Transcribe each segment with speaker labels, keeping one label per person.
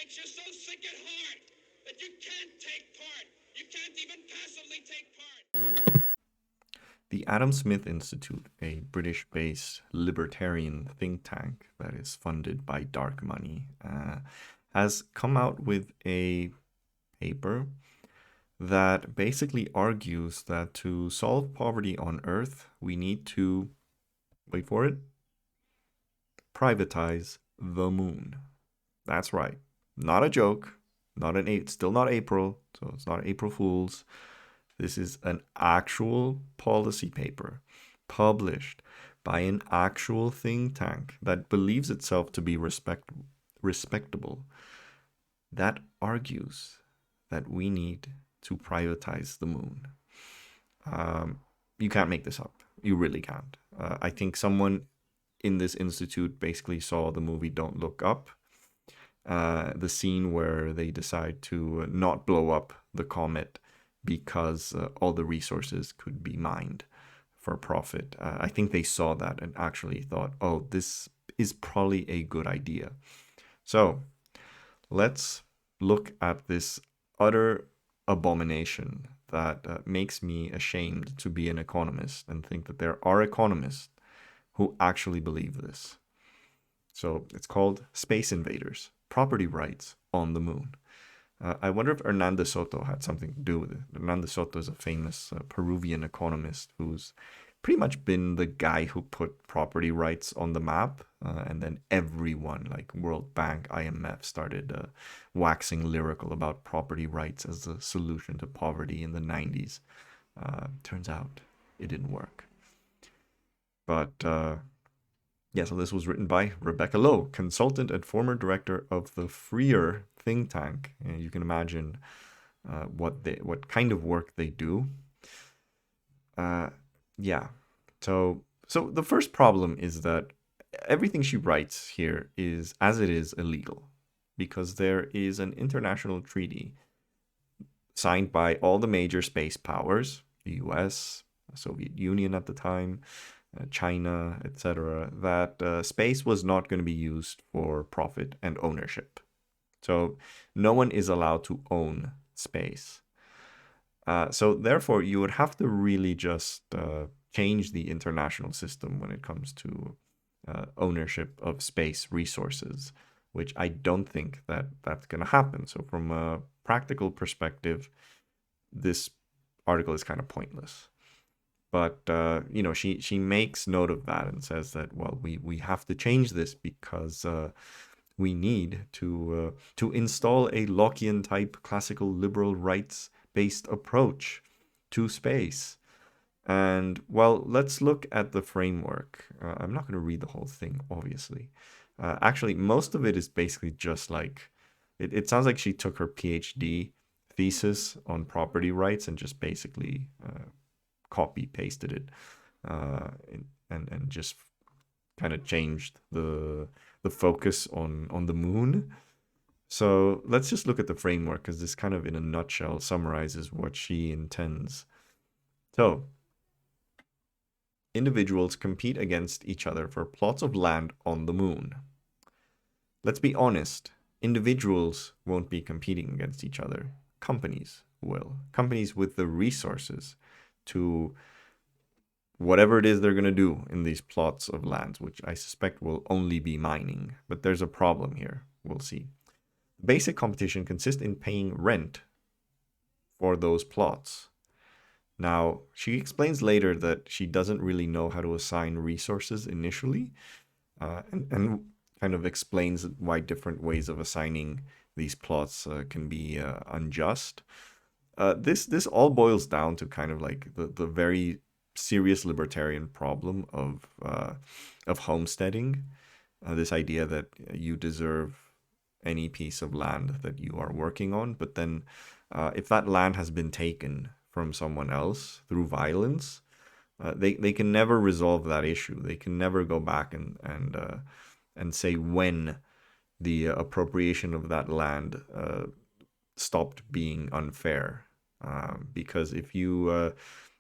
Speaker 1: makes you so sick at heart that you can't take part. You can't even passively take part.
Speaker 2: The Adam Smith Institute, a British based libertarian think tank that is funded by dark money, has come out with a paper that basically argues that to solve poverty on Earth, we need to, wait for it, privatize the moon. That's right. Not a joke. Still not April, so it's not April Fool's. This is an actual policy paper published by an actual think tank that believes itself to be respectable, that argues that we need to privatize the moon. You can't make this up. You really can't. I think someone in this institute basically saw the movie Don't Look Up, the scene where they decide to not blow up the comet because all the resources could be mined for profit. I think they saw that and actually thought, oh, this is probably a good idea. So let's look at this utter abomination that makes me ashamed to be an economist and think that there are economists who actually believe this. So it's called Space Invaders, Property Rights on the Moon. I wonder if Hernando Soto had something to do with it. Hernando Soto is a famous Peruvian economist who's pretty much been the guy who put property rights on the map. And then everyone, like World Bank, IMF, started waxing lyrical about property rights as the solution to poverty in the 90s. Turns out it didn't work. But yeah, so this was written by Rebecca Lowe, consultant and former director of the Freer think tank. And you can imagine what kind of work they do. Yeah. So the first problem is that everything she writes here is, as it is, illegal, because there is an international treaty signed by all the major space powers, the US, the Soviet Union at the time, China, etc., that space was not going to be used for profit and ownership. So no one is allowed to own space. So therefore, you would have to really just change the international system when it comes to ownership of space resources, which I don't think that that's going to happen. So from a practical perspective, this article is kind of pointless. But she makes note of that and says that, well, we have to change this because we need to install a Lockean type classical liberal rights based approach to space. And well, let's look at the framework. I'm not going to read the whole thing, obviously. Actually, most of it is basically just like it sounds like she took her PhD thesis on property rights and just basically copy pasted it and just kind of changed the focus on the moon. So let's just look at the framework, because this kind of in a nutshell summarizes what she intends. So individuals compete against each other for plots of land on the moon. Let's be honest, individuals won't be competing against each other. Companies will. Companies with the resources to whatever it is they're going to do in these plots of lands, which I suspect will only be mining. But there's a problem here. We'll see. Basic competition consists in paying rent for those plots. Now, she explains later that she doesn't really know how to assign resources initially, and kind of explains why different ways of assigning these plots can be unjust. This all boils down to kind of like the very serious libertarian problem of homesteading. This idea that you deserve any piece of land that you are working on, but then if that land has been taken from someone else through violence, they can never resolve that issue. They can never go back and say when the appropriation of that land stopped being unfair. Because if you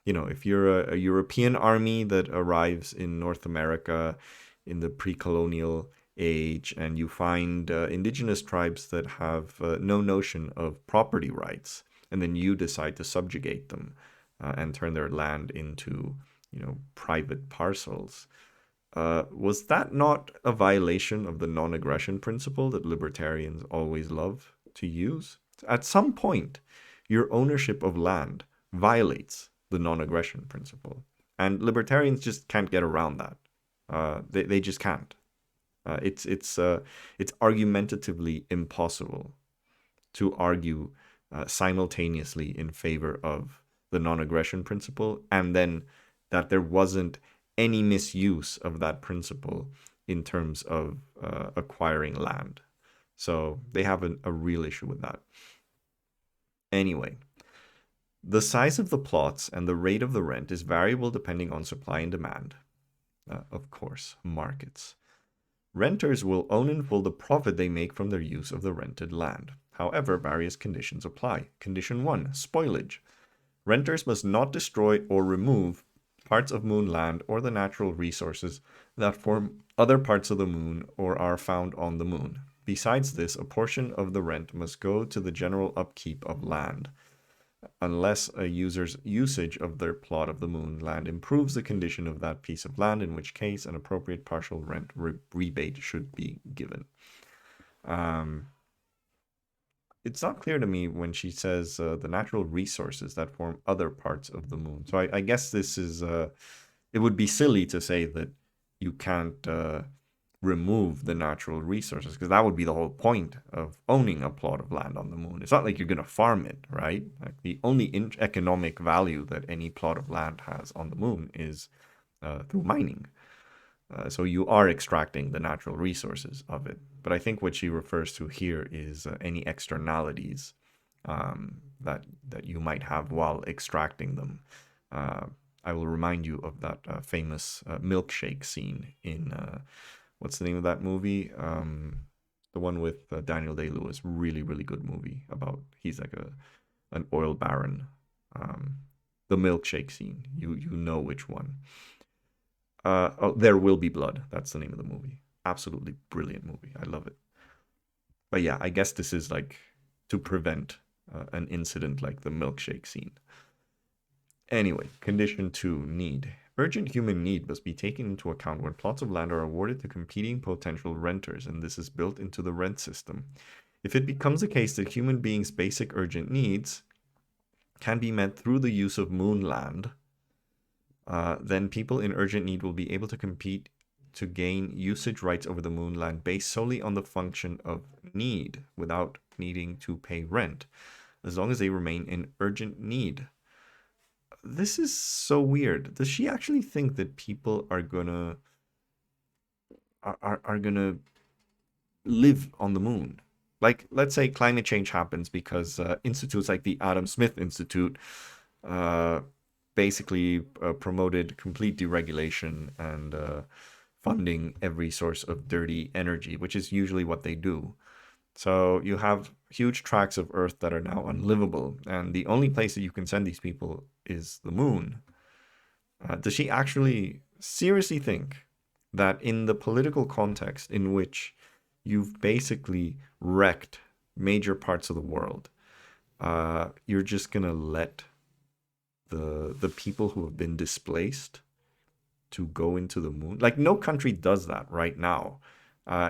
Speaker 2: if you're a European army that arrives in North America in the pre-colonial age, and you find indigenous tribes that have no notion of property rights, and then you decide to subjugate them and turn their land into, private parcels. Was that not a violation of the non-aggression principle that libertarians always love to use? At some point, your ownership of land violates the non-aggression principle, and libertarians just can't get around that. They just can't. It's argumentatively impossible to argue simultaneously in favor of the non-aggression principle and then that there wasn't any misuse of that principle in terms of acquiring land. So they have a real issue with that. Anyway, the size of the plots and the rate of the rent is variable depending on supply and demand. Of course, markets. Renters will own in full the profit they make from their use of the rented land. However, various conditions apply. Condition 1, spoilage. Renters must not destroy or remove parts of moon land or the natural resources that form other parts of the moon or are found on the moon. Besides this, a portion of the rent must go to the general upkeep of land, unless a user's usage of their plot of the moon land improves the condition of that piece of land, in which case an appropriate partial rent rebate should be given. It's not clear to me when she says the natural resources that form other parts of the moon. So I guess this is, it would be silly to say that you can't remove the natural resources, because that would be the whole point of owning a plot of land on the moon. It's not like you're going to farm it, right? Like the only economic value that any plot of land has on the moon is through mining. So you are extracting the natural resources of it. But I think what she refers to here is any externalities that you might have while extracting them. I will remind you of that famous milkshake scene in what's the name of that movie? The one with Daniel Day-Lewis. Really, really good movie about he's like an oil baron. The milkshake scene. You know which one. There Will Be Blood. That's the name of the movie. Absolutely brilliant movie. I love it. But yeah, I guess this is like to prevent an incident like the milkshake scene. Anyway, condition 2, need. Urgent human need must be taken into account when plots of land are awarded to competing potential renters, and this is built into the rent system. If it becomes the case that human beings' basic urgent needs can be met through the use of moon land, then people in urgent need will be able to compete to gain usage rights over the moon land based solely on the function of need without needing to pay rent, as long as they remain in urgent need. This is so weird. Does she actually think that people are gonna live on the moon? Like, let's say climate change happens because institutes like the Adam Smith Institute basically promoted complete deregulation and funding every source of dirty energy, which is usually what they do. So you have huge tracts of Earth that are now unlivable, and the only place that you can send these people is the moon. Does she actually seriously think that in the political context in which you've basically wrecked major parts of the world, you're just going to let the people who have been displaced to go into the moon? Like, no country does that right now,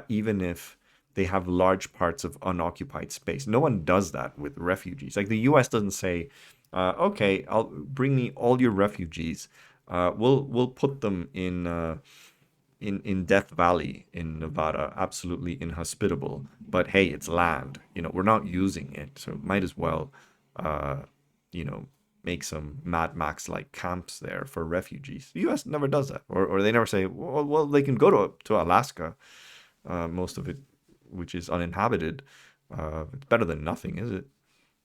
Speaker 2: even if they have large parts of unoccupied space. No one does that with refugees. Like, the US doesn't say, okay, I'll bring me all your refugees. We'll put them in Death Valley in Nevada, absolutely inhospitable. But hey, it's land. We're not using it, so might as well, make some Mad Max-like camps there for refugees. The U.S. never does that, or they never say, well, they can go to Alaska, most of it, which is uninhabited. It's better than nothing, is it?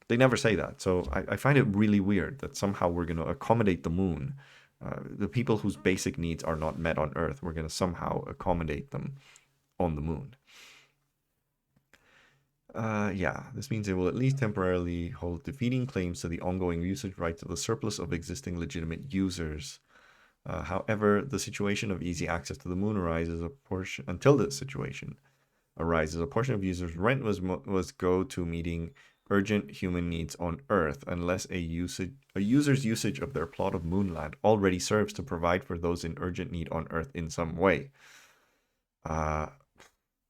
Speaker 2: They never say that. So I find it really weird that somehow we're going to accommodate the moon. The people whose basic needs are not met on Earth, we're going to somehow accommodate them on the moon. Yeah, this means they will at least temporarily hold defeating claims to the ongoing usage rights of the surplus of existing legitimate users. However, the situation of easy access to the moon arises a portion until this situation arises. A portion of users' rent was go to meeting urgent human needs on Earth, unless a user's usage of their plot of moonland already serves to provide for those in urgent need on Earth in some way.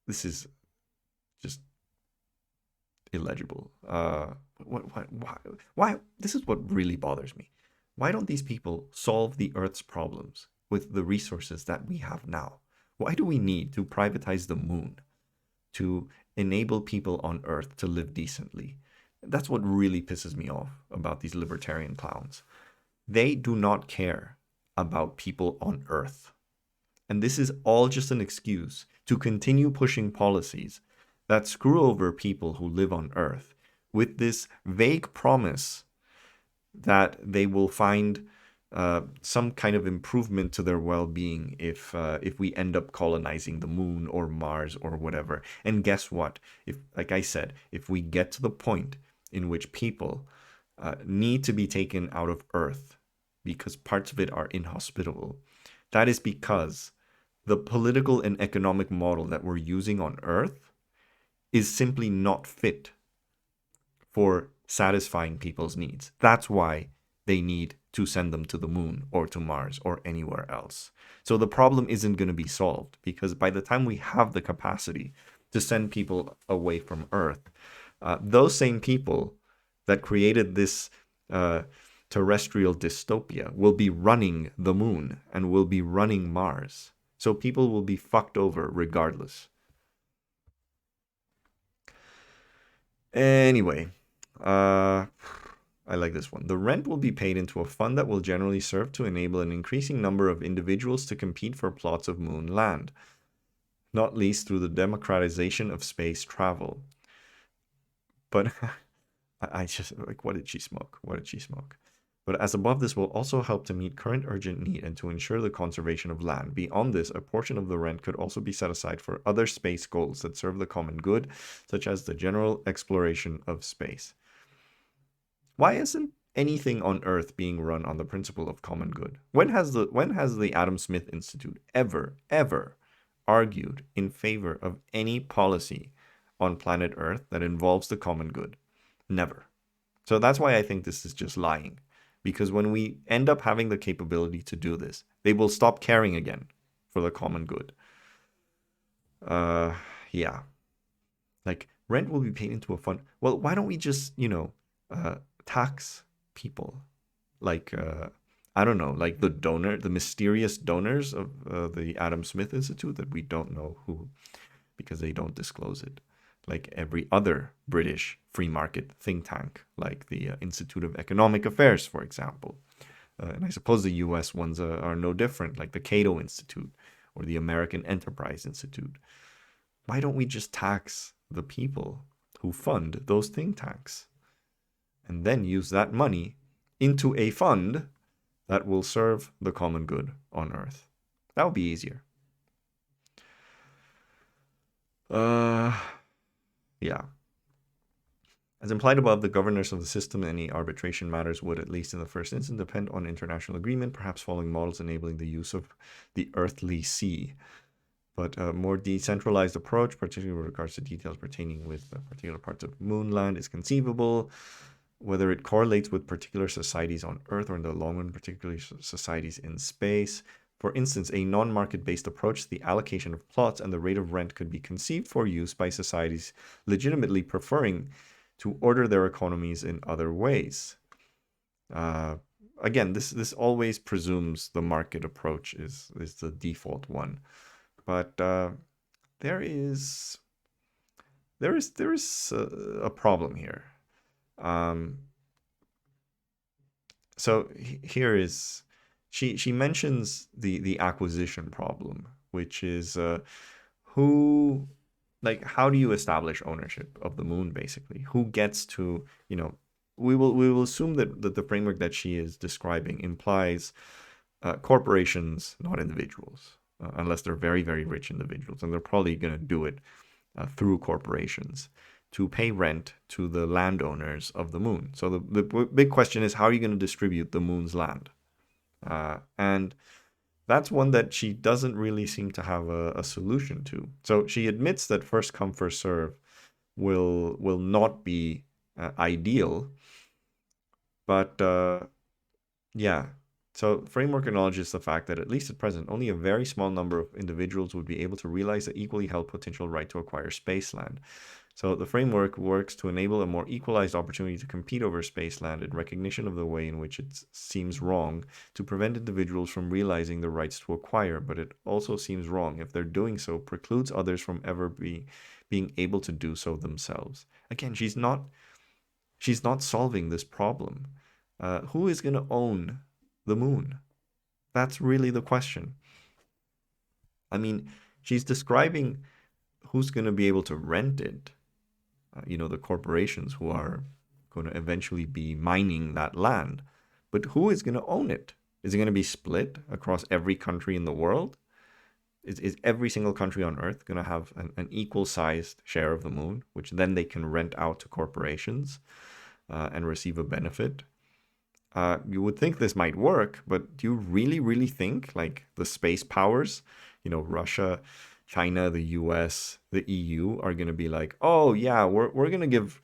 Speaker 2: This is just illegible. Why? This is what really bothers me. Why don't these people solve the Earth's problems with the resources that we have now? Why do we need to privatize the moon to enable people on Earth to live decently? That's what really pisses me off about these libertarian clowns. They do not care about people on Earth. And this is all just an excuse to continue pushing policies that screw over people who live on Earth with this vague promise that they will find some kind of improvement to their well-being if we end up colonizing the moon or Mars or whatever. And guess what? If, like I said, if we get to the point in which people need to be taken out of Earth because parts of it are inhospitable, that is because the political and economic model that we're using on Earth is simply not fit for satisfying people's needs. That's why they need to send them to the moon or to Mars or anywhere else. So the problem isn't going to be solved, because by the time we have the capacity to send people away from Earth, those same people that created this terrestrial dystopia will be running the moon and will be running Mars. So people will be fucked over regardless. Anyway, I like this one. The rent will be paid into a fund that will generally serve to enable an increasing number of individuals to compete for plots of moon land, not least through the democratization of space travel. But I just, like, what did she smoke? What did she smoke? But as above, this will also help to meet current urgent need and to ensure the conservation of land. Beyond this, a portion of the rent could also be set aside for other space goals that serve the common good, such as the general exploration of space. Why isn't anything on Earth being run on the principle of common good? When has the Adam Smith Institute ever argued in favor of any policy on planet Earth that involves the common good? Never. So that's why I think this is just lying. Because when we end up having the capability to do this, they will stop caring again for the common good. Yeah. Like, rent will be paid into a fund. Well, why don't we just, tax people? Like, I don't know, like the mysterious donors of the Adam Smith Institute that we don't know who, because they don't disclose it. Like every other British free market think tank, like the Institute of Economic Affairs, for example. And I suppose the US ones are no different, like the Cato Institute or the American Enterprise Institute. Why don't we just tax the people who fund those think tanks and then use that money into a fund that will serve the common good on Earth? That would be easier. Yeah. As implied above, the governance of the system in any arbitration matters would, at least in the first instance, depend on international agreement, perhaps following models enabling the use of the earthly sea. But a more decentralized approach, particularly with regards to details pertaining with particular parts of moonland, is conceivable. Whether it correlates with particular societies on Earth or in the long run, particularly societies in space. For instance, a non-market-based approach to the allocation of plots and the rate of rent could be conceived for use by societies legitimately preferring to order their economies in other ways. Again, this always presumes the market approach is the default one, but there is a problem here. So here is. She mentions the acquisition problem, which is how do you establish ownership of the moon, basically? Who gets to, we will assume that the framework that she is describing implies corporations, not individuals, unless they're very, very rich individuals, and they're probably going to do it through corporations to pay rent to the landowners of the moon. So the big question is, how are you going to distribute the moon's land? And That's one that she doesn't really seem to have a solution to. So she admits that first come, first serve will not be ideal, but yeah. So framework acknowledges the fact that at least at present, only a very small number of individuals would be able to realize the equally held potential right to acquire space land. So the framework works to enable a more equalized opportunity to compete over space land in recognition of the way in which it seems wrong to prevent individuals from realizing the rights to acquire, but it also seems wrong if their doing so precludes others from ever being able to do so themselves. Again, she's not solving this problem. Who is going to own the moon? That's really the question. I mean, she's describing who's going to be able to rent it. The corporations who are going to eventually be mining that land. But who is going to own it? Is it going to be split across every country in the world? Is every single country on Earth going to have an equal sized share of the moon, which then they can rent out to corporations and receive a benefit? You would think this might work, but do you really, really think like the space powers, Russia, China, the US, the EU are going to be like, oh yeah, we're going to give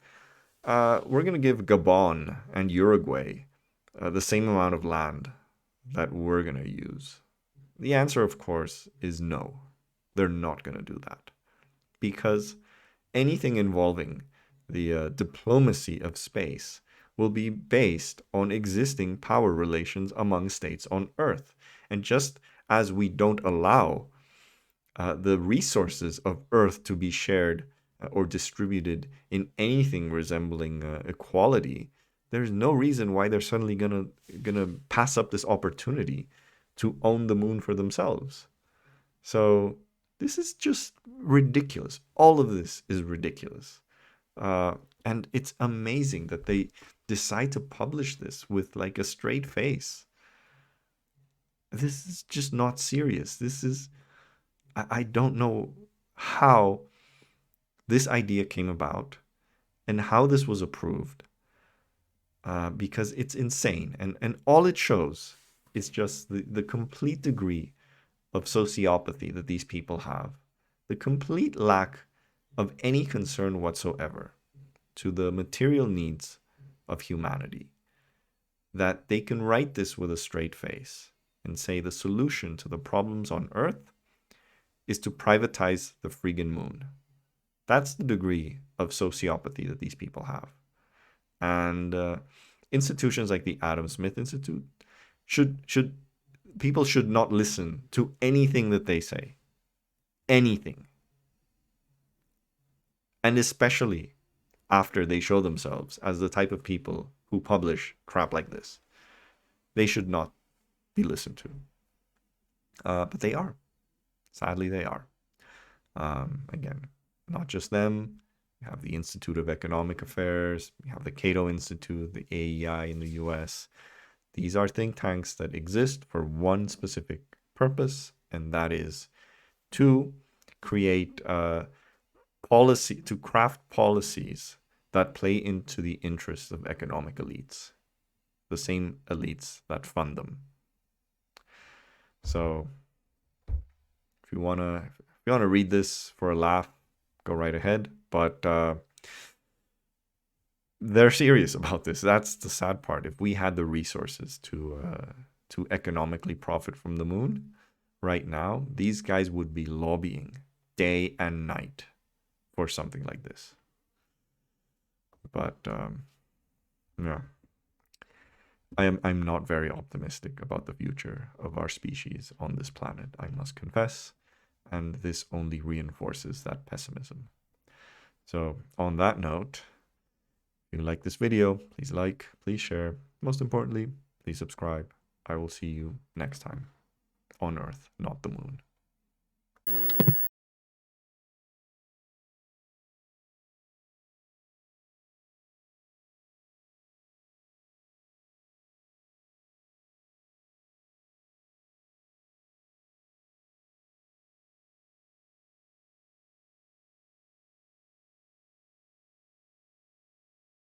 Speaker 2: Gabon and Uruguay the same amount of land that we're going to use? The answer, of course, is no. They're not going to do that, because anything involving the diplomacy of space will be based on existing power relations among states on Earth. And just as we don't allow the resources of Earth to be shared or distributed in anything resembling equality, there's no reason why they're suddenly gonna pass up this opportunity to own the moon for themselves. So this is just ridiculous. All of this is ridiculous. And it's amazing that they decide to publish this with like a straight face. This is just not serious. I don't know how this idea came about and how this was approved, because it's insane. And all it shows is just the complete degree of sociopathy that these people have, the complete lack of any concern whatsoever to the material needs of humanity, that they can write this with a straight face and say the solution to the problems on Earth is to privatize the friggin' moon. That's the degree of sociopathy that these people have. And institutions like the Adam Smith Institute people should not listen to anything that they say. Anything. And especially after they show themselves as the type of people who publish crap like this. They should not be listened to. But they are. Sadly, they are. Again, not just them. We have the Institute of Economic Affairs. We have the Cato Institute, the AEI in the US. These are think tanks that exist for one specific purpose, and that is to create policy, to craft policies that play into the interests of economic elites, the same elites that fund them. So if you wanna read this for a laugh, go right ahead. But they're serious about this. That's the sad part. If we had the resources to economically profit from the moon right now, these guys would be lobbying day and night for something like this. But yeah, I'm not very optimistic about the future of our species on this planet, I must confess, and this only reinforces that pessimism. So on that note, if you like this video, please like, please share. Most importantly, please subscribe. I will see you next time on Earth, not the moon.